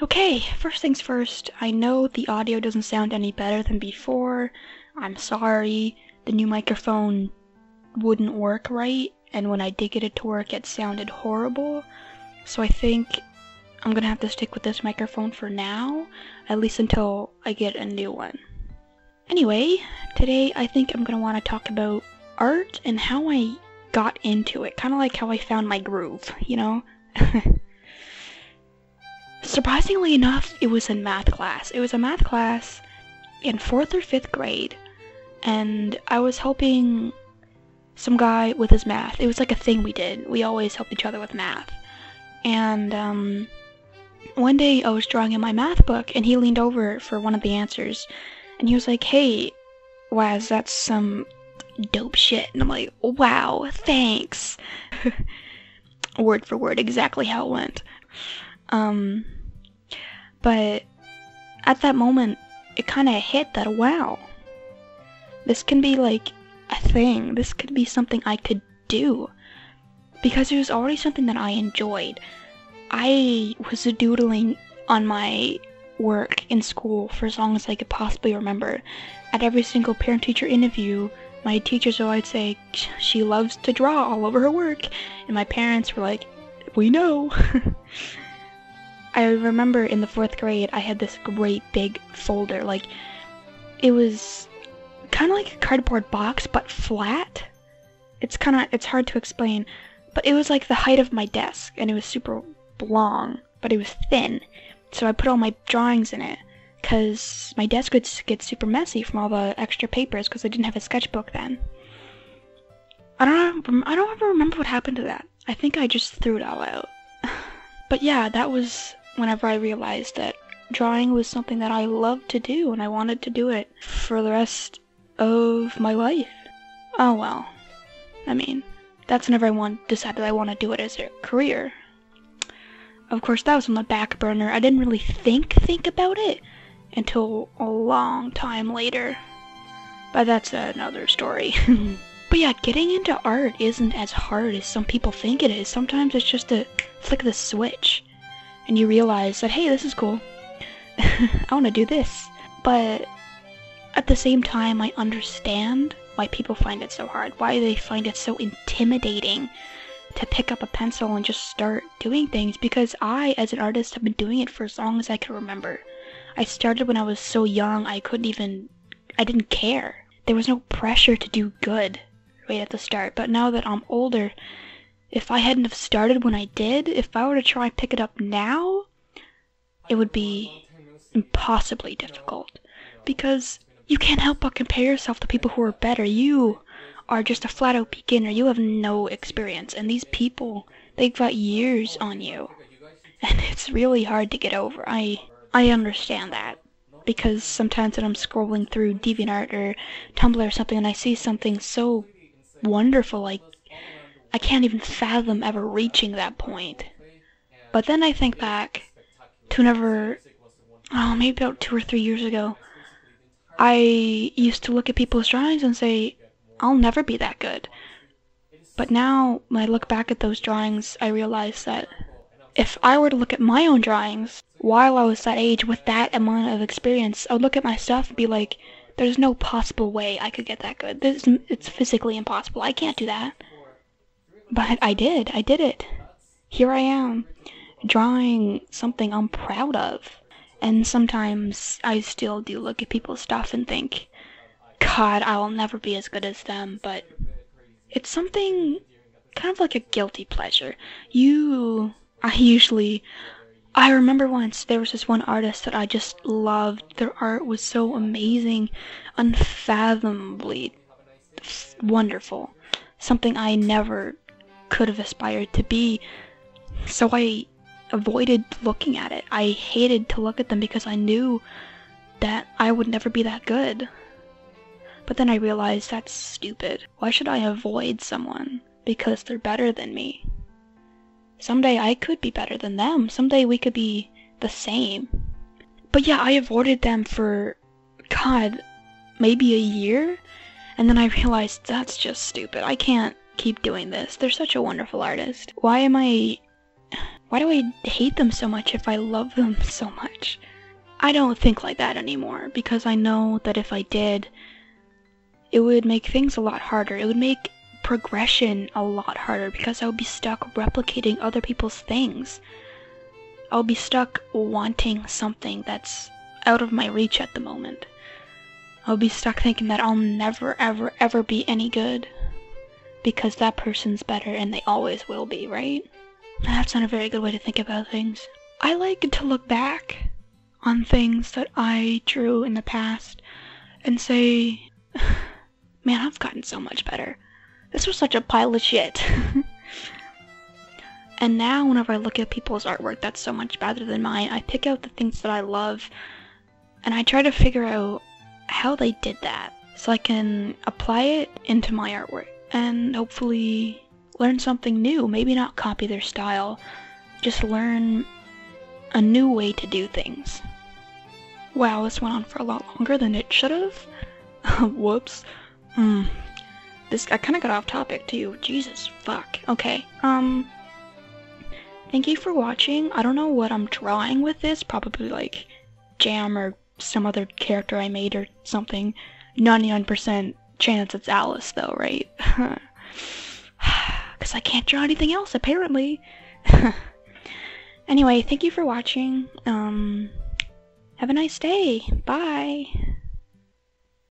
Okay, first things first, I know the audio doesn't sound any better than before. I'm sorry, the new microphone wouldn't work right, and when I did get it to work, it sounded horrible. So I think I'm gonna have to stick with this microphone for now, at least until I get a new one. Anyway, today I think I'm gonna want to talk about art and how I got into it, kind of like how I found my groove, you know? Surprisingly enough, it was in math class. It was a math class in 4th or 5th grade, and I was helping some guy with his math. It was like a thing we did. We always helped each other with math. And one day I was drawing in my math book, and he leaned over for one of the answers, and he was like, "Hey, Waz, that's some dope shit." And I'm like, "Wow, thanks." Word for word, exactly how it went. But at that moment, it kind of hit that, wow, this can be like a thing. This could be something I could do. Because it was already something that I enjoyed. I was doodling on my work in school for as long as I could possibly remember. At every single parent-teacher interview, my teachers would always say, "She loves to draw all over her work." And my parents were like, "We know." I remember in the 4th grade, I had this great big folder. Like, it was kind of like a cardboard box, but flat. It's hard to explain, but it was like the height of my desk, and it was super long, but it was thin. So I put all my drawings in it, because my desk would get super messy from all the extra papers, because I didn't have a sketchbook then. I don't ever remember what happened to that. I think I just threw it all out. But yeah, that was whenever I realized that drawing was something that I loved to do, and I wanted to do it for the rest of my life. Oh well. I mean, that's whenever I decided I want to do it as a career. Of course, that was on the back burner. I didn't really think about it until a long time later. But that's another story. But yeah, getting into art isn't as hard as some people think it is. Sometimes it's just a flick of the switch, and you realize that, hey, this is cool. I want to do this. But at the same time, I understand why people find it so hard, why they find it so intimidating to pick up a pencil and just start doing things, because I, as an artist, have been doing it for as long as I can remember. I started when I was so young, I didn't care. There was no pressure to do good right at the start, but now that I'm older, if I hadn't have started when I did, if I were to try and pick it up now, it would be impossibly difficult, because you can't help but compare yourself to people who are better. You are just a flat-out beginner. You have no experience, and these people, they've got years on you, and it's really hard to get over. I understand that, because sometimes when I'm scrolling through DeviantArt or Tumblr or something, and I see something so wonderful, like, I can't even fathom ever reaching that point. But then I think back to whenever, maybe about 2 or 3 years ago, I used to look at people's drawings and say, I'll never be that good. But now, when I look back at those drawings, I realize that if I were to look at my own drawings while I was that age with that amount of experience, I would look at my stuff and be like, there's no possible way I could get that good. It's physically impossible. I can't do that. But I did it. Here I am, drawing something I'm proud of. And sometimes I still do look at people's stuff and think, God, I will never be as good as them, but it's something kind of like a guilty pleasure. I remember once there was this one artist that I just loved. Their art was so amazing, unfathomably wonderful. Something I never could have aspired to be. So I avoided looking at it. I hated to look at them because I knew that I would never be that good. But then I realized that's stupid. Why should I avoid someone because they're better than me? Someday I could be better than them. Someday we could be the same. But yeah, I avoided them for, God, maybe a year? And then I realized that's just stupid. I can't keep doing this. They're such a wonderful artist. Why Why do I hate them so much if I love them so much? I don't think like that anymore, because I know that if I did, it would make things a lot harder. It would make progression a lot harder, because I would be stuck replicating other people's things. I'll be stuck wanting something that's out of my reach at the moment. I'll be stuck thinking that I'll never ever ever be any good, because that person's better and they always will be, right? That's not a very good way to think about things. I like to look back on things that I drew in the past and say, man, I've gotten so much better. This was such a pile of shit. And now whenever I look at people's artwork that's so much better than mine, I pick out the things that I love and I try to figure out how they did that so I can apply it into my artwork and hopefully learn something new. Maybe not copy their style, just learn a new way to do things. Wow, this went on for a lot longer than it should have. Whoops. I kind of got off topic too. Jesus, fuck. Okay, thank you for watching. I don't know what I'm drawing with this. Probably like Jam or some other character I made or something. 99% chance it's Alice though, right? Because I can't draw anything else, apparently. Anyway, thank you for watching. Have a nice day. Bye.